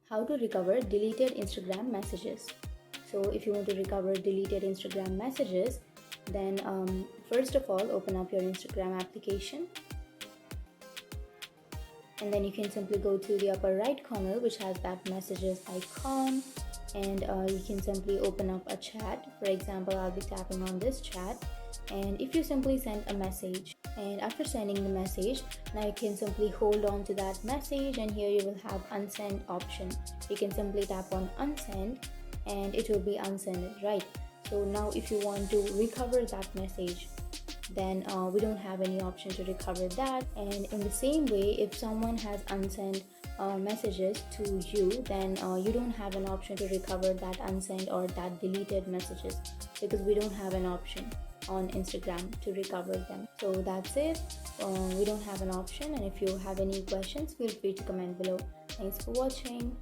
How to recover deleted Instagram messages. So if you want to recover deleted Instagram messages, then first of all, open up your Instagram application, and then you can simply go to the upper right corner which has that messages icon, and you can simply open up a chat. For example, I'll be tapping on this chat, and if you simply send a message, and after sending the message, now you can simply hold on to that message, and here you will have unsend option. You can simply tap on unsend and it will be unsended, right? So now if you want to recover that message, then we don't have any option to recover that. And in the same way, if someone has unsent messages to you, then you don't have an option to recover that unsent or that deleted messages, because we don't have an option on Instagram to recover them. So that's it. We don't have an option, and if you have any questions, feel free to comment below. Thanks for watching.